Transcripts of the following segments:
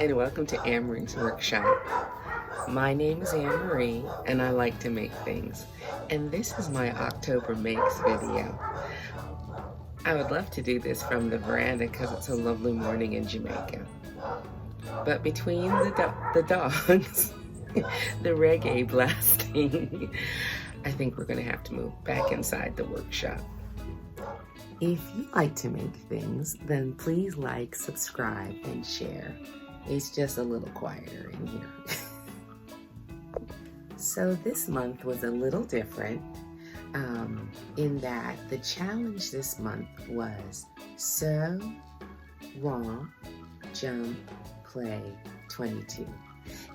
and welcome to Anmaree's Workshop. My name is Anmaree and I like to make things, and this is my October Makes video. I would love to do this from the veranda because it's a lovely morning in Jamaica. But between the dogs, the reggae blasting, I think we're going to have to move back inside the workshop. If you like to make things, then please like, subscribe, and share. It's just a little quieter in here. So this month was a little different in that the challenge this month was sew, romp, jump, play 22.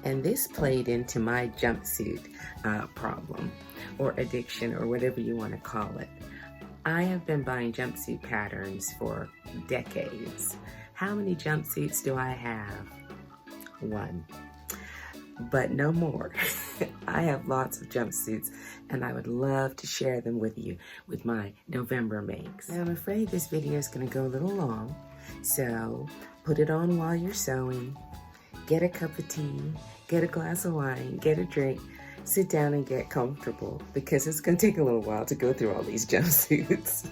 And this played into my jumpsuit problem or addiction or whatever you want to call it. I have been buying jumpsuit patterns for decades. How many jumpsuits do I have? One. But no more. I have lots of jumpsuits and I would love to share them with you with my November makes. Now, I'm afraid this video is going to go a little long, so put it on while you're sewing, get a cup of tea, get a glass of wine, get a drink, sit down and get comfortable because it's going to take a little while to go through all these jumpsuits.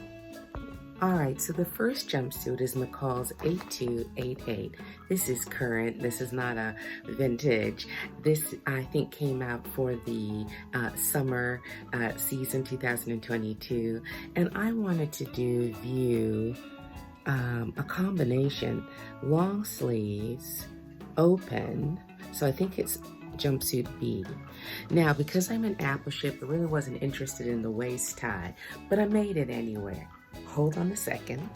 All right, so the first jumpsuit is McCalls 8288. This is current. This is not a vintage. This, I think, came out for the summer season 2022. And I wanted to do a combination, long sleeves, open. So I think it's jumpsuit B. Now, because I'm an apple ship, I really wasn't interested in the waist tie, but I made it anyway. Hold on a second.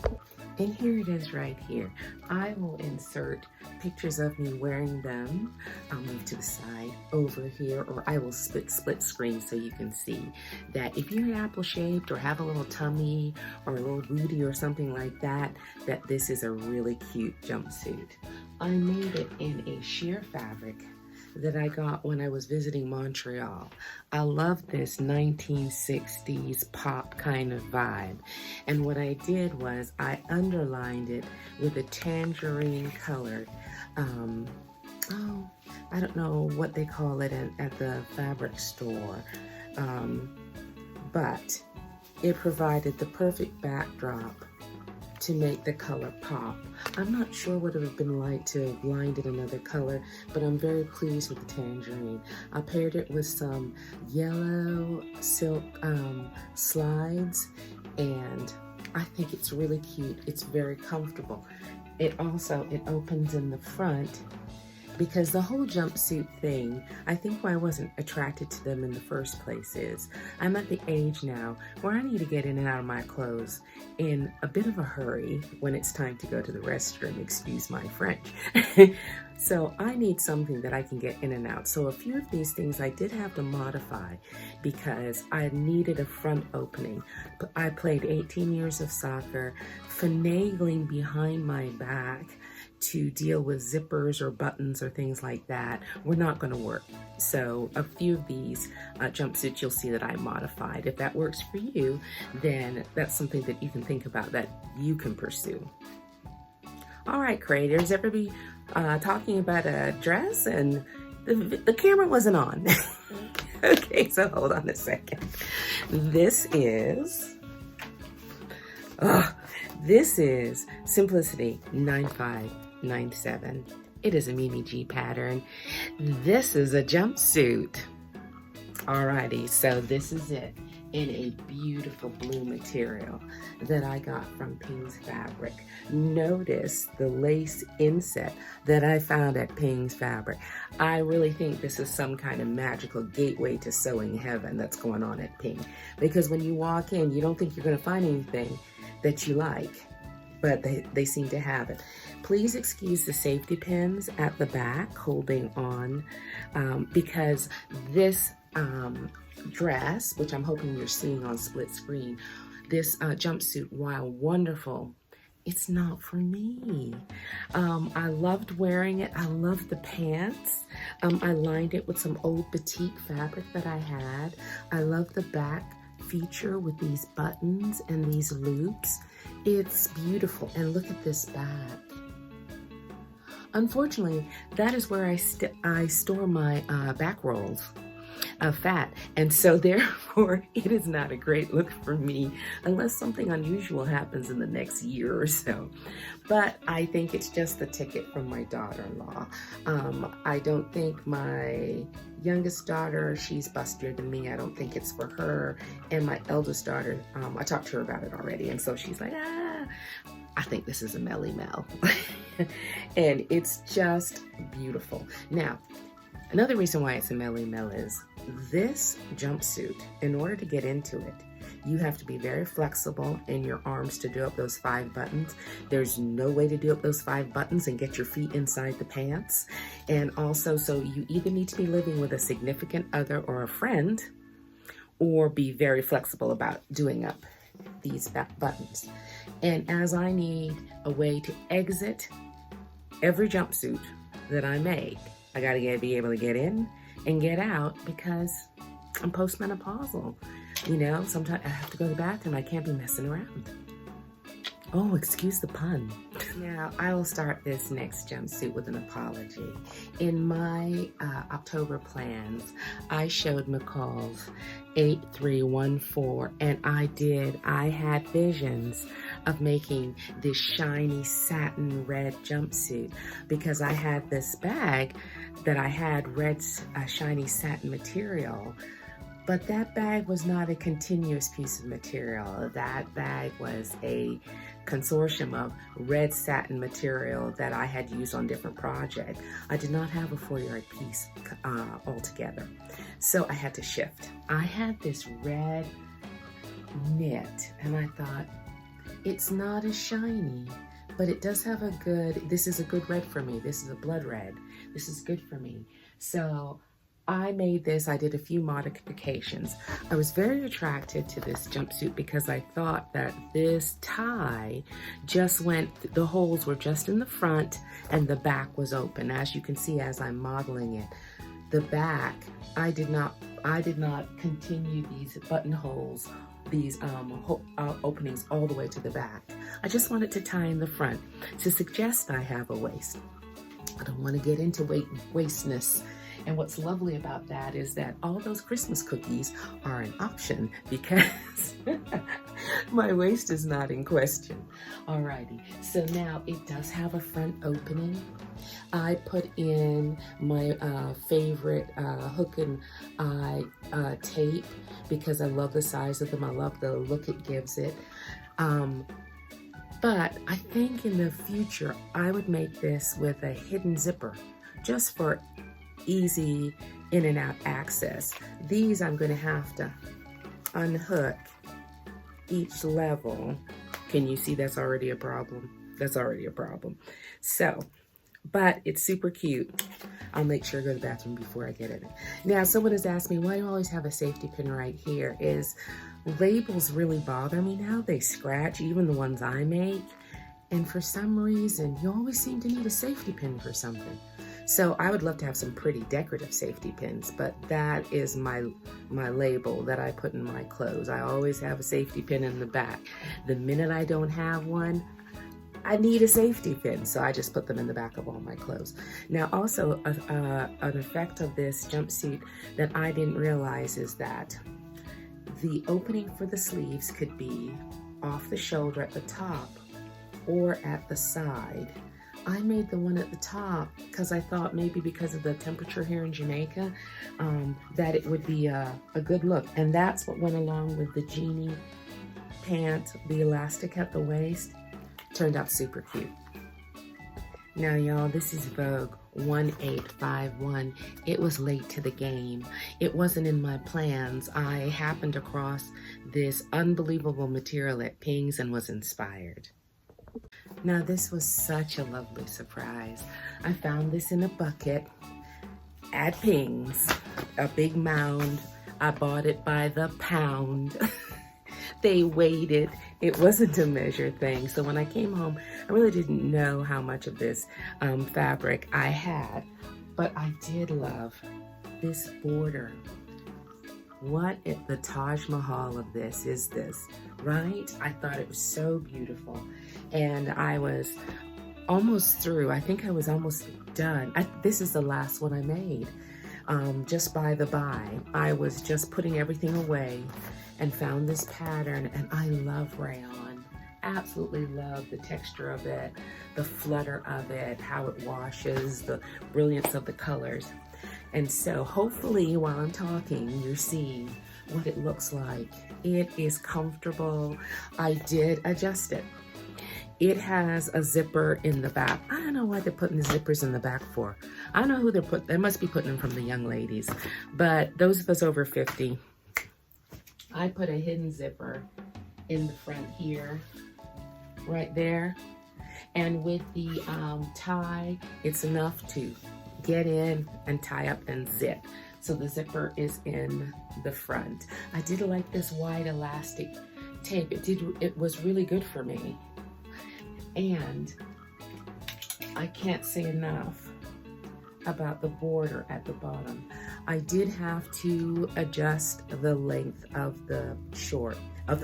And here it is right here. I will insert pictures of me wearing them. I'll move to the side over here, or I will split screen so you can see that if you're apple shaped or have a little tummy or a little booty or something like that, that this is a really cute jumpsuit. I made it in a sheer fabric that I got when I was visiting Montreal. I love this 1960s pop kind of vibe. And what I did was I underlined it with a tangerine colored, I don't know what they call it at the fabric store, but it provided the perfect backdrop to make the color pop. I'm not sure what it would have been like to have lined it another color, but I'm very pleased with the tangerine. I paired it with some yellow silk slides, and I think it's really cute. It's very comfortable. It opens in the front, because the whole jumpsuit thing, I think why I wasn't attracted to them in the first place is I'm at the age now where I need to get in and out of my clothes in a bit of a hurry when it's time to go to the restroom, excuse my French. So I need something that I can get in and out. So a few of these things I did have to modify because I needed a front opening. But I played 18 years of soccer, finagling behind my back to deal with zippers or buttons or things like that were not going to work. So a few of these jumpsuits you'll see that I modified. If that works for you, then that's something that you can think about that you can pursue. All right, creators, everybody talking about a dress and the camera wasn't on. Okay, so hold on a second. This is Simplicity 9597. It is a Mimi G pattern. This is a jumpsuit. Alrighty, so this is it in a beautiful blue material that I got from Pingsfabrics. Notice the lace inset that I found at Pingsfabrics. I really think this is some kind of magical gateway to sewing heaven that's going on at Ping, because when you walk in, you don't think you're going to find anything that you like, but they seem to have it. Please excuse the safety pins at the back holding on, because this dress, which I'm hoping you're seeing on split screen, this jumpsuit, while wonderful, it's not for me. I loved wearing it. I loved the pants. I lined it with some old batik fabric that I had. I love the back feature with these buttons and these loops. It's beautiful. And look at this back. unfortunately, that is where I store my back rolls of fat, and so therefore it is not a great look for me unless something unusual happens in the next year or so. But I think it's just the ticket from my daughter-in-law. I don't think my youngest daughter, she's bustier than me, I don't think it's for her. And my eldest daughter, I talked to her about it already, and so she's like, I think this is a Melly Mel. And it's just beautiful. Now, another reason why it's a Melly Mel is this jumpsuit, in order to get into it, you have to be very flexible in your arms to do up those 5 buttons. There's no way to do up those 5 buttons and get your feet inside the pants. And also, so you either need to be living with a significant other or a friend, or be very flexible about doing up these buttons. And as I need a way to exit every jumpsuit that I make, I gotta be able to get in and get out because I'm postmenopausal. You know, sometimes I have to go to the bathroom. I can't be messing around. Oh, excuse the pun. Now, I will start this next jumpsuit with an apology. In my October plans, I showed McCalls 8314, and I had visions of making this shiny satin red jumpsuit because I had this bag that I had red shiny satin material. But that bag was not a continuous piece of material. That bag was a consortium of red satin material that I had used on different projects. I did not have a 4-yard piece altogether. So I had to shift. I had this red knit and I thought, it's not as shiny, but it does have this is a good red for me. This is a blood red. This is good for me. So I made this, I did a few modifications. I was very attracted to this jumpsuit because I thought that this tie just the holes were just in the front and the back was open. As you can see as I'm modeling it, the back, I did not continue these buttonholes, these openings all the way to the back. I just wanted to tie in the front to suggest I have a waist. I don't want to get into waistness. And what's lovely about that is that all those Christmas cookies are an option because my waist is not in question. Alrighty, so now it does have a front opening. I put in my favorite hook and eye tape because I love the size of them. I love the look it gives it. But I think in the future, I would make this with a hidden zipper just for easy in and out access. These I'm going to have to unhook each level. Can you see that's already a problem? That's already a problem. So, but it's super cute. I'll make sure to go to the bathroom before I get in it. Now, someone has asked me why I always have a safety pin right here. Is labels really bother me now. They scratch, even the ones I make. And for some reason, you always seem to need a safety pin for something. So I would love to have some pretty decorative safety pins, but that is my label that I put in my clothes. I always have a safety pin in the back. The minute I don't have one, I need a safety pin, so I just put them in the back of all my clothes. Now also, an effect of this jumpsuit that I didn't realize is that the opening for the sleeves could be off the shoulder at the top or at the side. I made the one at the top because I thought maybe because of the temperature here in Jamaica, that it would be a good look. And that's what went along with the jeanie pant, the elastic at the waist. Turned out super cute. Now y'all, this is Vogue 1851. It was late to the game. It wasn't in my plans. I happened across this unbelievable material at Pings and was inspired. Now this was such a lovely surprise. I found this in a bucket at Pings, a big mound. I bought it by the pound. They weighed it. It wasn't a measure thing. So when I came home, I really didn't know how much of this fabric I had, but I did love this border. What if the Taj Mahal of this is this, right? I thought it was so beautiful. And I was almost through. I think I was almost done. This is the last one I made. Just by the by, I was just putting everything away and found this pattern, and I love rayon. Absolutely love the texture of it, the flutter of it, how it washes, the brilliance of the colors. And so hopefully while I'm talking, you're seeing what it looks like. It is comfortable. I did adjust it. It has a zipper in the back. I don't know why they're putting the zippers in the back for. I don't know who they must be putting them from the young ladies. But those of us over 50, I put a hidden zipper in the front here, right there. And with the tie, it's enough to get in and tie up and zip. So the zipper is in the front. I did like this wide elastic tape. It was really good for me. And I can't say enough about the border at the bottom. I did have to adjust the length of the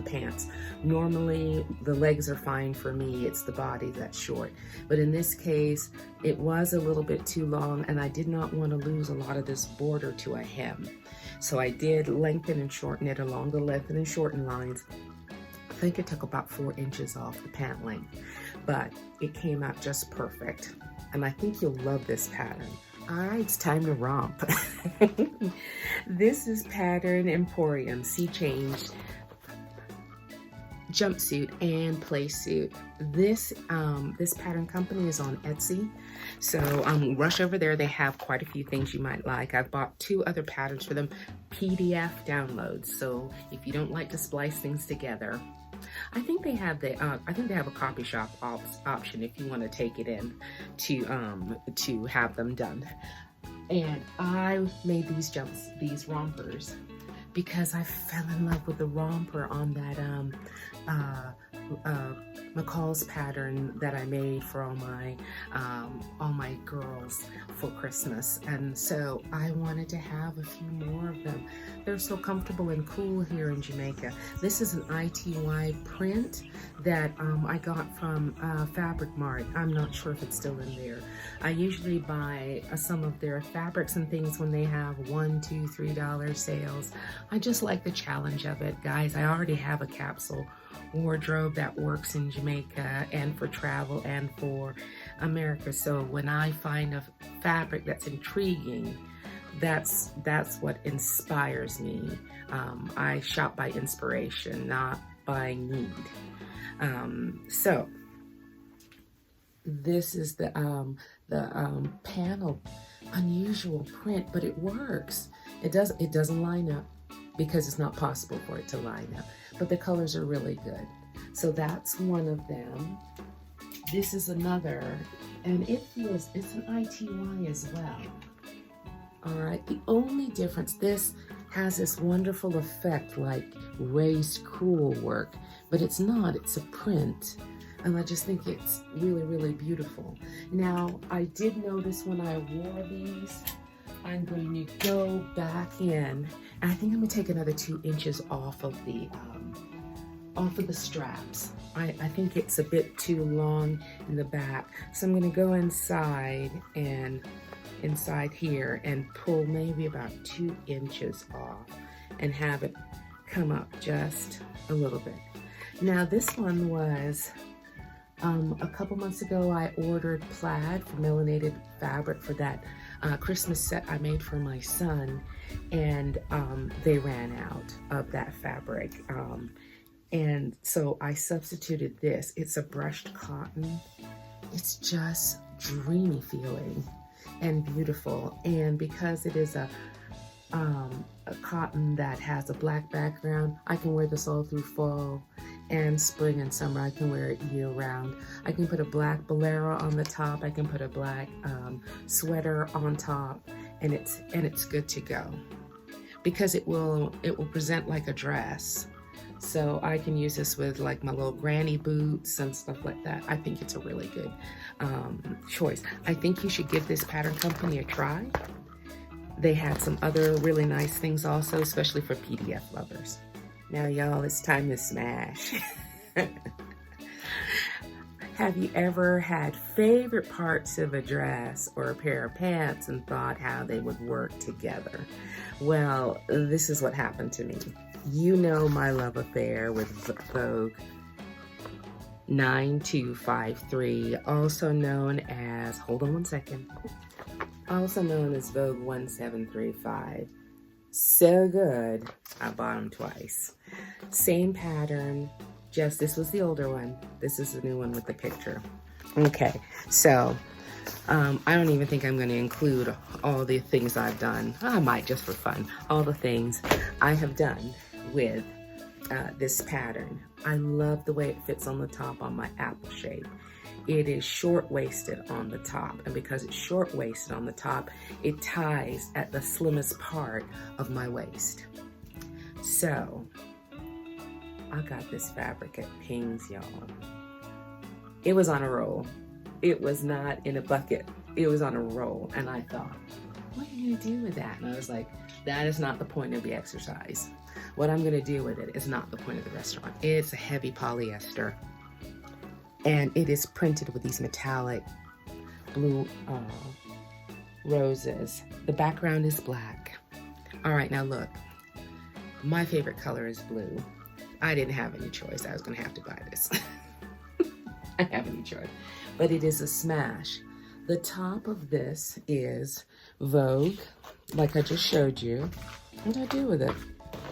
pants. Normally the legs are fine for me, it's the body that's short. But in this case, it was a little bit too long, and I did not want to lose a lot of this border to a hem. So I did lengthen and shorten it along the lengthen and shorten lines. I think it took about 4 inches off the pant length, but it came out just perfect. And I think you'll love this pattern. All right, it's time to romp. This is pattern Emporium, Seachange jumpsuit and play suit. This pattern company is on Etsy, so rush over there. They have quite a few things you might like. I've bought 2 other patterns for them, PDF downloads. So if you don't like to splice things together, I think they have a copy shop option if you want to take it in to have them done. And I made these rompers because I fell in love with the romper on that McCalls pattern that I made for all my girls for Christmas. And so I wanted to have a few more of them. They're so comfortable and cool here in Jamaica. This is an ITY print that I got from Fabric Mart. I'm not sure if it's still in there. I usually buy some of their fabrics and things when they have $1, $2, $3 sales. I just like the challenge of it, guys. I already have a capsule wardrobe that works in Jamaica and for travel and for America. So when I find a fabric that's intriguing, that's what inspires me. I shop by inspiration, not by need. So this is the panel, unusual print, but it works. It doesn't line up because it's not possible for it to line up, but the colors are really good. So that's one of them. This is another, and it's an ITY as well. All right, the only difference, this has this wonderful effect like raised crewel work, but it's not, it's a print. And I just think it's really, really beautiful. Now, I did notice when I wore these, I'm going to go back in, and I think I'm gonna take another 2 inches off of the straps. I think it's a bit too long in the back. So I'm gonna go inside here and pull maybe about 2 inches off and have it come up just a little bit. Now this one was, a couple months ago I ordered plaid for melanated fabric for that Christmas set I made for my son, and they ran out of that fabric. And so I substituted this. It's a brushed cotton. It's just dreamy feeling and beautiful. And because it is a cotton that has a black background, I can wear this all through fall and spring and summer. I can wear it year round. I can put a black bolero on the top. I can put a black sweater on top, and it's good to go because it will present like a dress. So I can use this with like my little granny boots and stuff like that. I think it's a really good choice. I think you should give this pattern company a try. They had some other really nice things also, especially for PDF lovers. Now, y'all, it's time to smash. Have you ever had favorite parts of a dress or a pair of pants and thought how they would work together? Well, this is what happened to me. You know my love affair with Vogue 9253, also known as, hold on one second, also known as Vogue 1735. So good, I bought them twice. Same pattern, just this was the older one. This is the new one with the picture. Okay, so I don't even think I'm going to include all the things I've done. I might just for fun. All the things I have done with this pattern. I love the way it fits on the top on my apple shape. It is short-waisted on the top, and because it's short-waisted on the top, it ties at the slimmest part of my waist. So, I got this fabric at Pings, y'all. It was on a roll. It was not in a bucket. It was on a roll, and I thought, what are you gonna do with that? And I was like, that is not the point of the exercise. What I'm gonna do with it is not the point of the restaurant. It's a heavy polyester, and it is printed with these metallic blue roses. The background is black. All right, now look, my favorite color is blue. I didn't have any choice. I was gonna have to buy this. I have any choice, but it is a smash. The top of this is Vogue, like I just showed you. What did I do with it?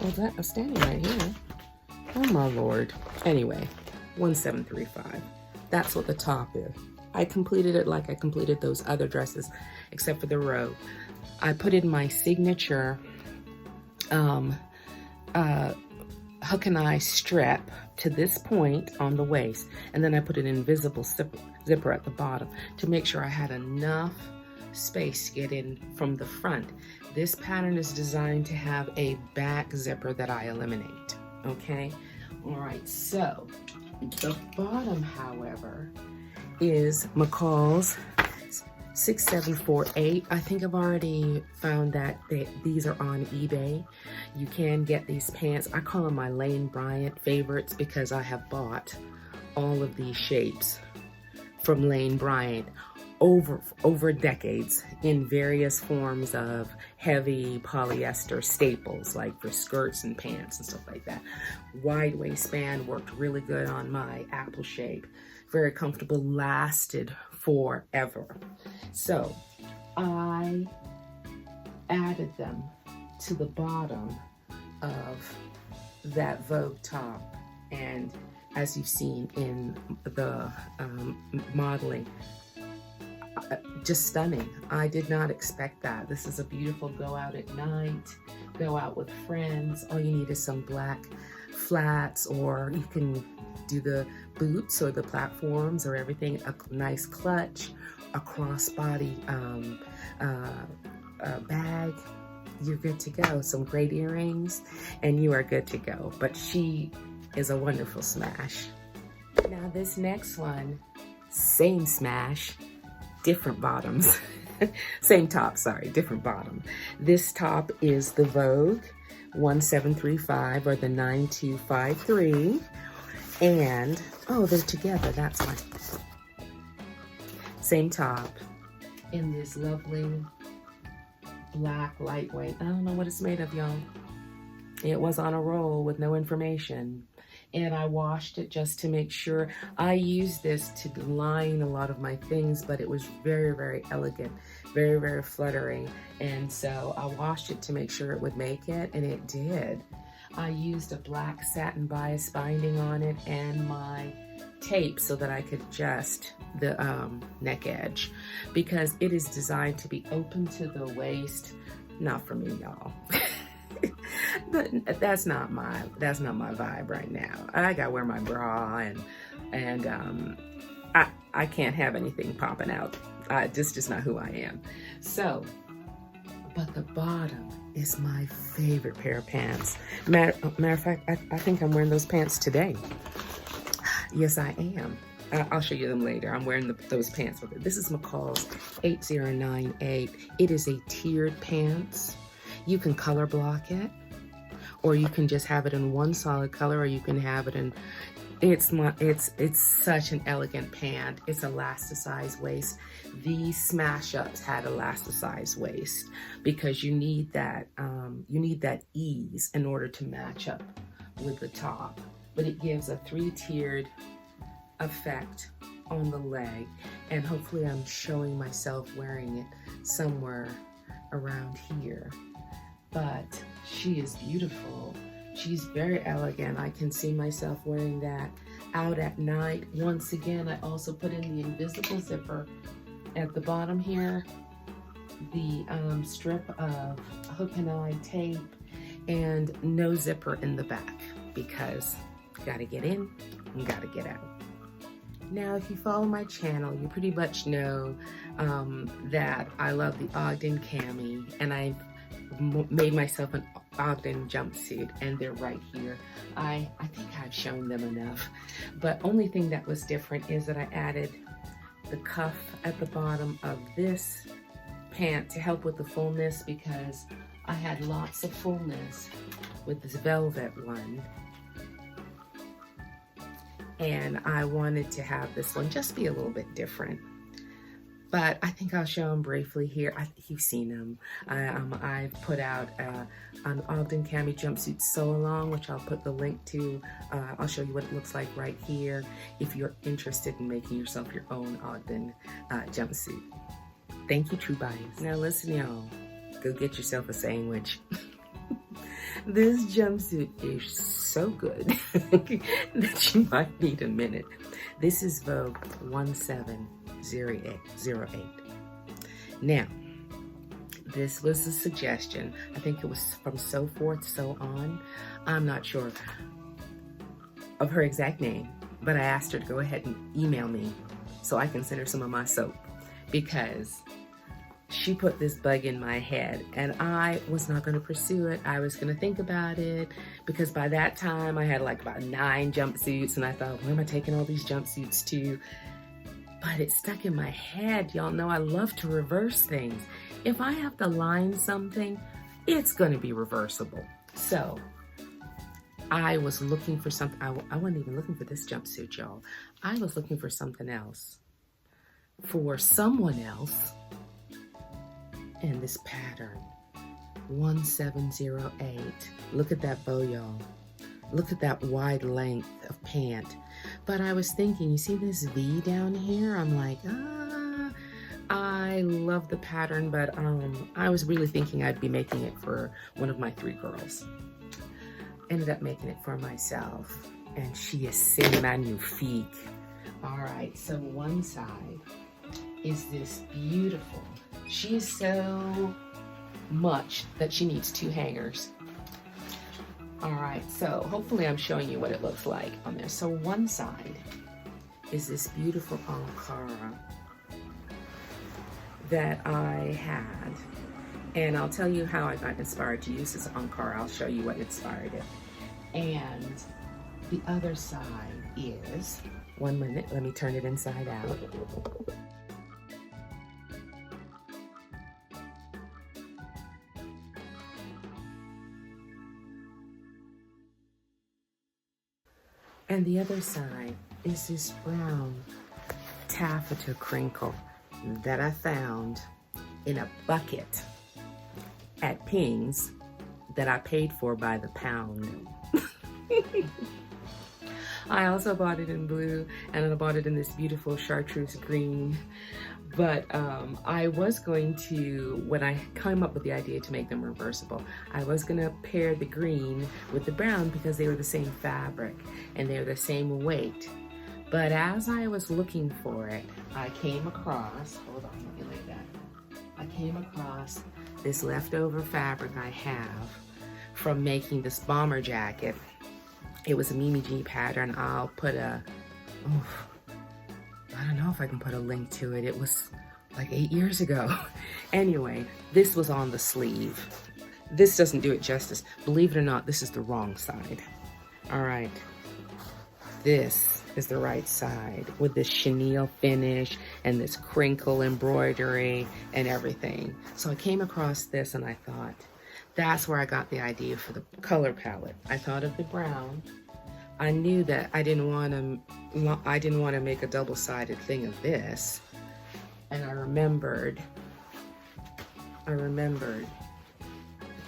Well, I'm standing right here. Oh my Lord. Anyway, 1735. That's what the top is. I completed it like I completed those other dresses, except for the robe. I put in my signature hook and eye strip to this point on the waist, and then I put an invisible zipper at the bottom to make sure I had enough space to get in from the front. This pattern is designed to have a back zipper that I eliminate, okay? All right, so the bottom, however, is McCalls 6748. I think I've already found that these are on eBay. You can get these pants. I call them my Lane Bryant favorites because I have bought all of these shapes from Lane Bryant over decades in various forms of heavy polyester staples, like for skirts and pants and stuff like that. Wide waistband worked really good on my apple shape. Very comfortable, lasted forever. So I added them to the bottom of that Vogue top, and as you've seen in the modeling, just stunning. I did not expect that. This is a beautiful go out at night, go out with friends. All you need is some black flats, or you can do the boots or the platforms or everything, a nice clutch, a crossbody bag. You're good to go. Some great earrings and you are good to go. But she is a wonderful smash. Now this next one, same smash, different bottoms. Same top, sorry, different bottom. This top is the Vogue 1735 or the 9253. And, oh, they're together, that's why. Same top in this lovely black lightweight. I don't know what it's made of, y'all. It was on a roll with no information. And I washed it just to make sure. I used this to line a lot of my things, but it was very, very elegant, very, very fluttering. And so I washed it to make sure it would make it, and it did. I used a black satin bias binding on it and my tape so that I could adjust the neck edge, because it is designed to be open to the waist. Not for me, y'all. That's not my vibe right now. I gotta wear my bra, and I can't have anything popping out. Just not who I am. So, but the bottom is my favorite pair of pants. Matter of fact, I think I'm wearing those pants today. Yes, I am. I'll show you them later. I'm wearing those pants with it. This is McCalls 8098. It is a tiered pants. You can color block it, or you can just have it in one solid color, or you can have it in It's such an elegant pant. It's elasticized waist. These smash ups had elasticized waist because you need that ease in order to match up with the top. But it gives a 3-tiered effect on the leg, and hopefully I'm showing myself wearing it somewhere around here. But she is beautiful. She's very elegant. I can see myself wearing that out at night. Once again, I also put in the invisible zipper at the bottom here, the strip of hook and eye tape, and no zipper in the back because you gotta get in and gotta get out. Now, if you follow my channel, you pretty much know that I love the Ogden Cami, and I've made myself an Ogden jumpsuit, and they're right here. I think I've shown them enough, but only thing that was different is that I added the cuff at the bottom of this pant to help with the fullness, because I had lots of fullness with this velvet one, and I wanted to have this one just be a little bit different. But I think I'll show them briefly here. You've seen them. I've put out an Ogden Cami jumpsuit sew along, which I'll put the link to. I'll show you what it looks like right here if you're interested in making yourself your own Ogden jumpsuit. Thank you, true buyers. Now listen, y'all, go get yourself a sandwich. This jumpsuit is so good that you might need a minute. This is Vogue 1708. Now, this was a suggestion. I think it was from So Forth, So On. I'm not sure of her exact name, but I asked her to go ahead and email me so I can send her some of my soap, because she put this bug in my head and I was not going to pursue it. I was going to think about it, because by that time I had like about 9 jumpsuits, and I thought, where am I taking all these jumpsuits to? But it stuck in my head. Y'all know I love to reverse things. If I have to line something, it's going to be reversible. So I was looking for something. I wasn't even looking for this jumpsuit, y'all. I was looking for something else for someone else. And this pattern, 1708. Look at that bow, y'all. Look at that wide length of pant. But I was thinking, you see this V down here? I'm like, I love the pattern, but I was really thinking I'd be making it for one of my 3 girls. Ended up making it for myself, and she is c'est magnifique. All right, so one side is this beautiful. She is so much that she needs 2 hangers. All right, so hopefully I'm showing you what it looks like on there. So one side is this beautiful Ankara that I had, and I'll tell you how I got inspired to use this Ankara. I'll show you what inspired it. And the other side is, 1 minute, let me turn it inside out. And the other side is this brown taffeta crinkle that I found in a bucket at Ping's that I paid for by the pound. I also bought it in blue, and I bought it in this beautiful chartreuse green. But I was going to, when I came up with the idea to make them reversible, I was gonna pair the green with the brown because they were the same fabric and they're the same weight. But as I was looking for it, I came across, hold on, let me lay that. I came across this leftover fabric I have from making this bomber jacket. It was a Mimi G pattern. I'll put a, I don't know if I can put a link to it. It was like 8 years ago. Anyway, this was on the sleeve. This doesn't do it justice. Believe it or not, this is the wrong side. All right, this is the right side with this chenille finish and this crinkle embroidery and everything. So I came across this and I thought, that's where I got the idea for the color palette. I thought of the brown, I knew that I didn't want to make a double-sided thing of this. And I remembered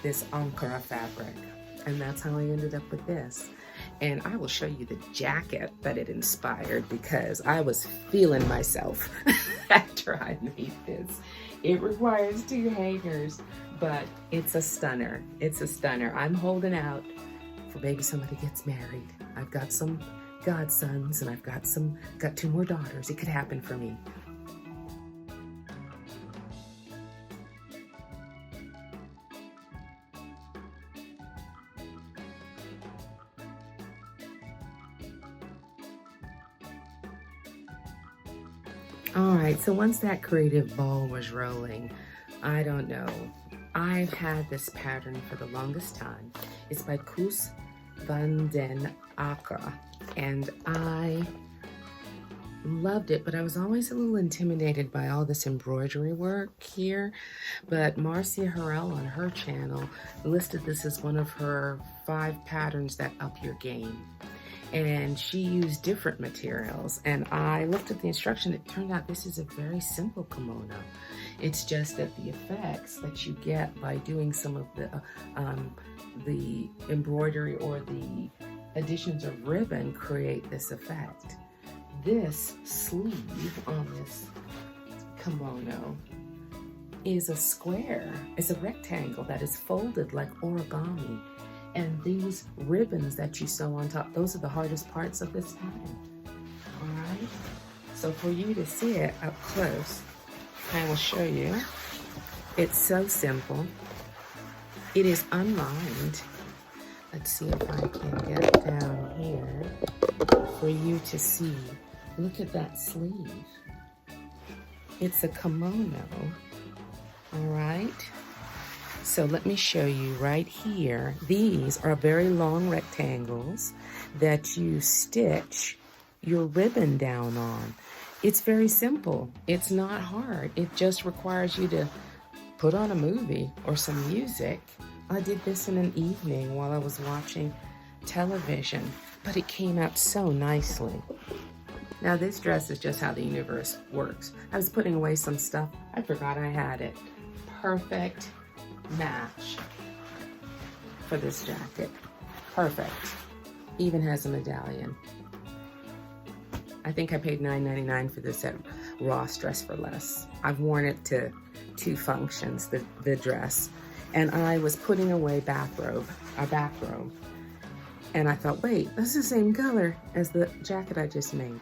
this Ankara fabric, and that's how I ended up with this. And I will show you the jacket that it inspired, because I was feeling myself after I made this. It requires 2 hangers, but it's a stunner. It's a stunner. I'm holding out for maybe somebody gets married. I've got some godsons, and I've got 2 more daughters. It could happen for me. All right, so once that creative ball was rolling, I don't know. I've had this pattern for the longest time. It's by Koos van den Akker, and I loved it, but I was always a little intimidated by all this embroidery work here. But Marcia Harrell on her channel listed this as one of her 5 patterns that up your game. And she used different materials, and I looked at the instruction. It turned out this is a very simple kimono. It's just that the effects that you get by doing some of the embroidery or the additions of ribbon create this effect. This sleeve on this kimono is a square. It's a rectangle that is folded like origami. And these ribbons that you sew on top, those are the hardest parts of this pattern. All right? So for you to see it up close, I will show you. It's so simple. It is unlined. Let's see if I can get down here for you to see. Look at that sleeve. It's a kimono. All right? So let me show you right here. These are very long rectangles that you stitch your ribbon down on. It's very simple. It's not hard. It just requires you to put on a movie or some music. I did this in an evening while I was watching television, but it came out so nicely. Now this dress is just how the universe works. I was putting away some stuff. I forgot I had it. Perfect match for this jacket. Perfect. Even has a medallion. I think I paid $9.99 for this at Ross Dress for Less. I've worn it to 2 functions, the dress. And I was putting away a bathrobe. And I thought, wait, that's the same color as the jacket I just made.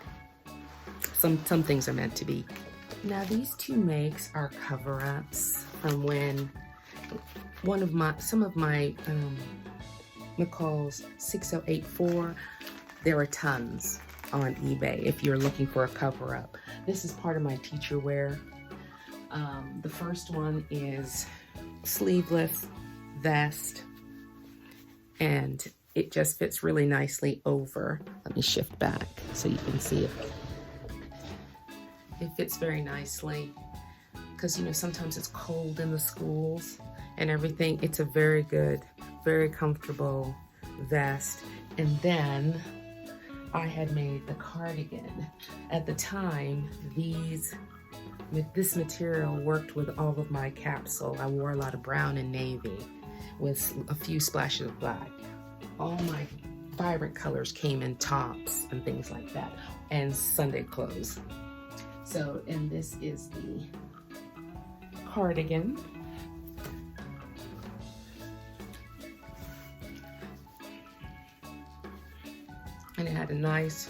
Some things are meant to be. Now these 2 makes are cover-ups from when some of my McCalls 6084, there are tons on eBay if you're looking for a cover-up. This is part of my teacher wear. The first one is sleeveless vest, and it just fits really nicely over. Let me shift back so you can see it. It fits very nicely because, you know, sometimes it's cold in the schools and everything. It's a very good, very comfortable vest. And then I had made the cardigan. At the time, this material worked with all of my capsule. I wore a lot of brown and navy with a few splashes of black. All my vibrant colors came in tops and things like that, and Sunday clothes. So, and this is the cardigan. And it had a nice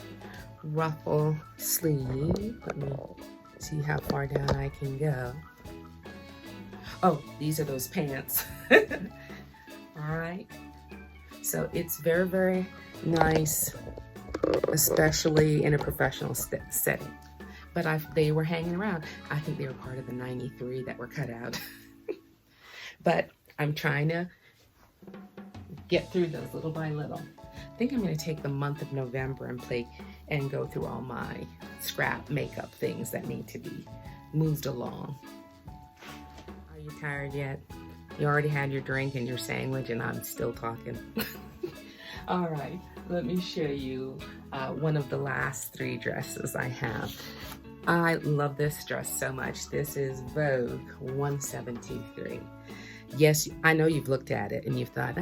ruffle sleeve. Let me see how far down I can go. Oh, these are those pants. All right. So it's very, very nice, especially in a professional setting. But they were hanging around. I think they were part of the 93 that were cut out. But I'm trying to get through those little by little. I think I'm going to take the month of November and go through all my scrap makeup things that need to be moved along. Are you tired yet? You already had your drink and your sandwich and I'm still talking. All right, let me show you one of the last 3 dresses I have. I love this dress so much. This is Vogue 1723. Yes, I know you've looked at it and you've thought,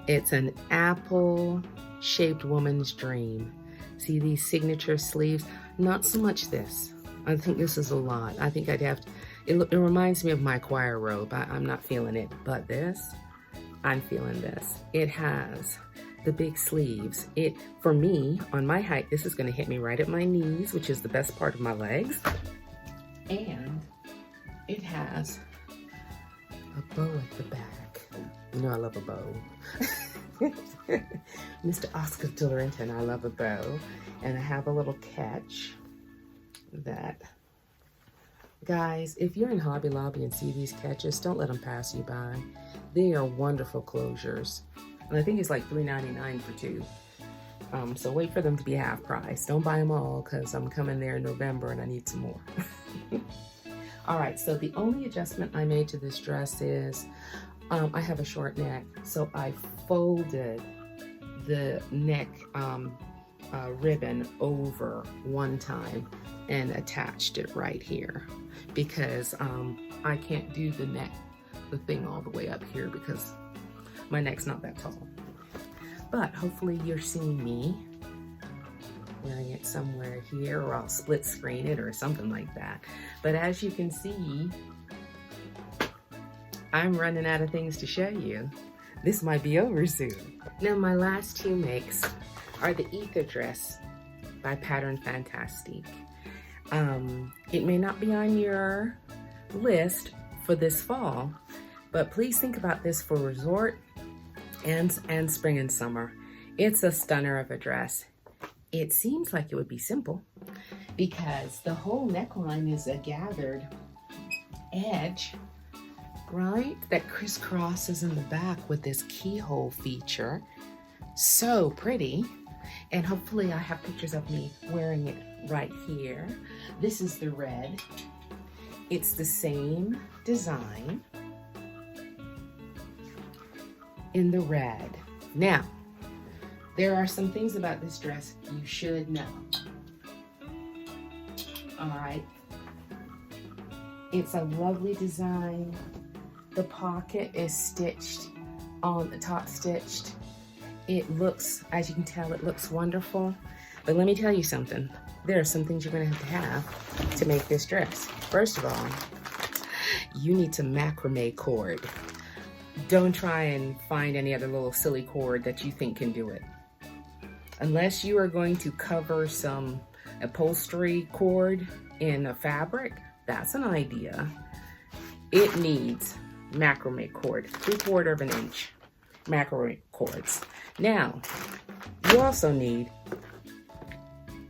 it's an apple-shaped woman's dream. See these signature sleeves? Not so much this. I think this is a lot. I think I'd have to, it reminds me of my choir robe. I'm not feeling it, but this, I'm feeling this. It has the big sleeves. For me, on my height, this is gonna hit me right at my knees, which is the best part of my legs. And it has a bow at the back. You know I love a bow. Mr. Oscar de la Renta and I love a bow. And I have a little catch that, guys, if you're in Hobby Lobby and see these catches, don't let them pass you by. They are wonderful closures. And I think it's like $3.99 for 2. So wait for them to be half price. Don't buy them all because I'm coming there in November and I need some more. All right, so the only adjustment I made to this dress is I have a short neck. So I folded the neck ribbon over one time and attached it right here because I can't do the thing all the way up here because my neck's not that tall. But hopefully you're seeing me wearing it somewhere here, or I'll split screen it or something like that. But as you can see, I'm running out of things to show you. This might be over soon. Now my last 2 makes are the Ether dress by Pattern Fantastique. It may not be on your list for this fall, but please think about this for resort and spring and summer. It's a stunner of a dress. It seems like it would be simple because the whole neckline is a gathered edge, right? That crisscrosses in the back with this keyhole feature. So pretty. And hopefully I have pictures of me wearing it right here. This is the red. It's the same design in the red. Now, there are some things about this dress you should know. All right. It's a lovely design. The pocket is stitched on the top stitched. It looks, as you can tell, it looks wonderful. But let me tell you something. There are some things you're gonna have to make this dress. First of all, you need to macrame cord. Don't try and find any other little silly cord that you think can do it. Unless you are going to cover some upholstery cord in a fabric, that's an idea. It needs macrame cord, 3/4 inch macrame cords. Now, you also need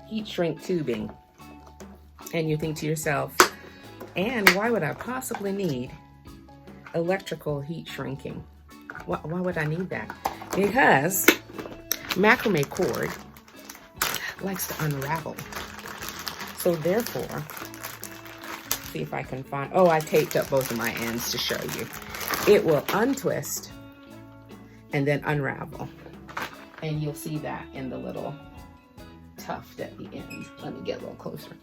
heat shrink tubing. And you think to yourself, and why would I possibly need electrical heat shrinking? Why would I need that? Because macrame cord likes to unravel. So therefore, see if I can find, oh, I taped up both of my ends to show you. It will untwist and then unravel. And you'll see that in the little tuft at the end. Let me get a little closer.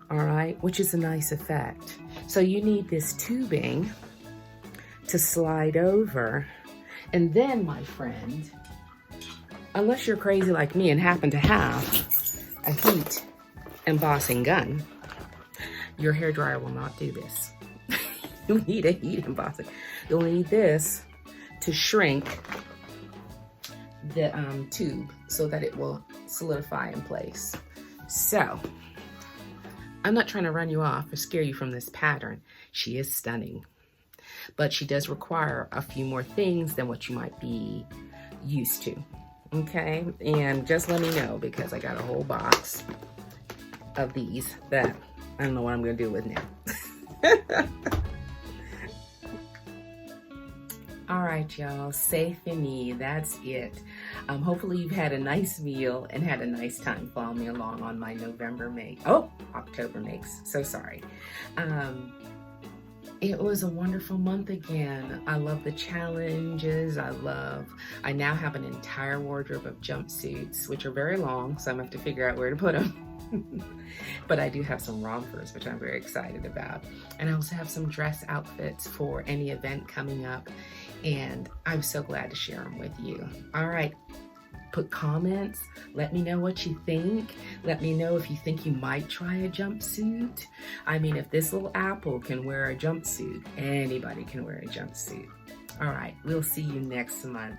All right, which is a nice effect. So you need this tubing to slide over. And then, my friend, unless you're crazy like me and happen to have a heat embossing gun, your hairdryer will not do this. You need a heat embossing. You'll need this to shrink the tube so that it will solidify in place. So, I'm not trying to run you off or scare you from this pattern. She is stunning, but she does require a few more things than what you might be used to, okay? And just let me know because I got a whole box of these that I don't know what I'm gonna do with now. All right, y'all, c'est fini, that's it. Hopefully you've had a nice meal and had a nice time following me along on my October makes, so sorry. It was a wonderful month again. I love the challenges. I now have an entire wardrobe of jumpsuits, which are very long, so I'm gonna have to figure out where to put them. But I do have some rompers, which I'm very excited about. And I also have some dress outfits for any event coming up, and I'm so glad to share them with you. All right. Put comments, let me know what you think. Let me know if you think you might try a jumpsuit. I mean, if this little apple can wear a jumpsuit, anybody can wear a jumpsuit. All right, we'll see you next month.